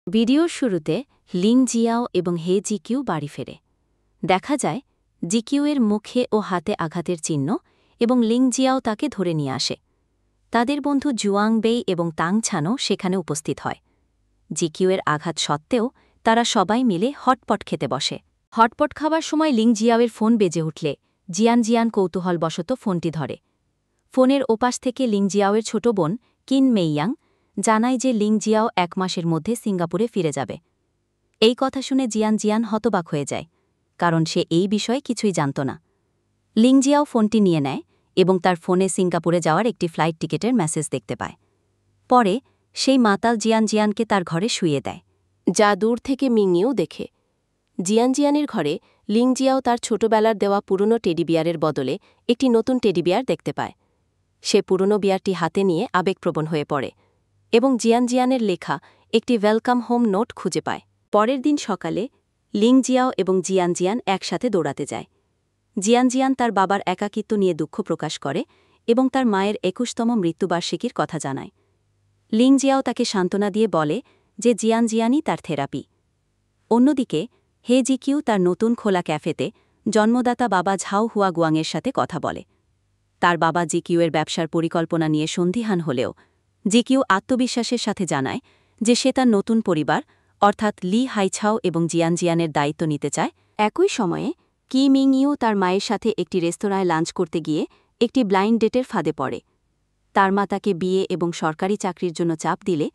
ভিডিওর শুরুতে link Xiao এবং হে জিকিউ বাড়ি ফেরে। দেখা যায় জিকিউয়ের মুখে ও হাতে আঘাতের চিহ্ন এবং লিং জিয়াও তাকে ধরে নিয়ে আসে। তাদের বন্ধু জুয়াং বেই এবং তাং ছানও সেখানে উপস্থিত হয়। জিকিউয়ের আঘাত সত্ত্বেও তারা সবাই মিলে হটপট খেতে বসে। হটপট খাবার সময় লিং জিয়াওয়ের ফোন বেজে উঠলে জিয়ান কৌতূহলবশত ফোনটি ধরে। ফোনের ওপাশ থেকে লিং জিয়াওয়ের ছোট বোন কিন মেইয়াং জানায় যে লিং জিয়াও ১ মাসের মধ্যে সিঙ্গাপুরে ফিরে যাবে। এই কথা শুনে জিয়ান হতবাক হয়ে যায়, কারণ সে এই বিষয়ে কিছুই জানত না। লিং জিয়াও ফোনটি নিয়ে নেয় এবং তার ফোনে সিঙ্গাপুরে যাওয়ার একটি ফ্লাইট টিকিটের মেসেজ দেখতে পায়। পরে সেই মাতাল জিয়ানকে তার ঘরে শুইয়ে দেয়, যা দূর থেকে মিংইউ দেখে। জিয়ানের ঘরে লিং জিয়াও তার ছোটবেলার দেওয়া পুরনো টেডি বিয়ারের বদলে একটি নতুন টেডি বিয়ার দেখতে পায়। সে পুরনো বিয়ারটি হাতে নিয়ে আবেগপ্রবণ হয়ে পড়ে এবং জিয়ানের লেখা একটি ওয়েলকাম হোম নোট খুঁজে পায়। পরের দিন সকালে লিং জিয়াও এবং জিয়ান একসাথে দৌড়াতে যায়। জিয়ান তার বাবার একাকিত্ব নিয়ে দুঃখ প্রকাশ করে এবং তার মায়ের ২১তম মৃত্যুবার্ষিকীর কথা জানায়। লিং জিয়াও তাকে সান্ত্বনা দিয়ে বলে যে জিয়ানই তার থেরাপি। অন্যদিকে হে জিকিউ তার নতুন খোলা ক্যাফেতে জন্মদাতা বাবা ঝাও হুয়া গুয়াংয়ের সাথে কথা বলে। তার বাবা জিকিউয়ের ব্যবসার পরিকল্পনা নিয়ে সন্দিহান হলেও জিকিউ আত্মবিশ্বাসের সাথে জানায় যে সে তার নতুন পরিবার অর্থাৎ লি হাইছাও এবং জিয়ানের দায়িত্ব নিতে চায়। একই সময়ে কি মিংইউ তার মায়ের সাথে একটি রেস্তোরাঁয় লাঞ্চ করতে গিয়ে একটি ব্লাইন্ড ডেটের ফাঁদে পড়ে। তার মা তাকে বিয়ে এবং সরকারি চাকরির জন্য চাপ দিলে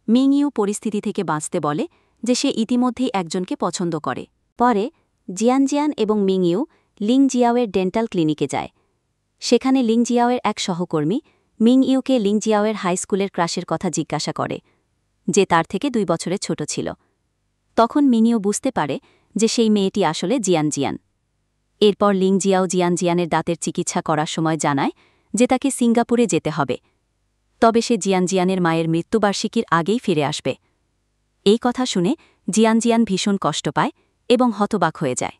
মিংইউ পরিস্থিতি থেকে বাঁচতে বলে যে সে ইতিমধ্যেই একজনকে পছন্দ করে। পরে জিয়ান এবং মিংইউ লিং জিয়াওয়ের ডেন্টাল ক্লিনিকে যায়। সেখানে লিং জিয়াওয়ের এক সহকর্মী মিংইউকে লিং জিয়াওয়ের হাই স্কুলের ক্রাশের কথা জিজ্ঞাসা করে, যে তার থেকে ২ বছরের ছোট ছিল। তখন মিংইউ বুঝতে পারে যে সেই মেয়েটি আসলে জিয়ান। এরপর লিং জিয়াও জিয়ানের দাঁতের চিকিৎসা করার সময় জানায় যে তাকে সিঙ্গাপুরে যেতে হবে, তবে সে জিয়ানের মায়ের মৃত্যুবার্ষিকীর আগেই ফিরে আসবে। এই কথা শুনে জিয়ান ভীষণ কষ্ট পায় এবং হতবাক হয়ে যায়।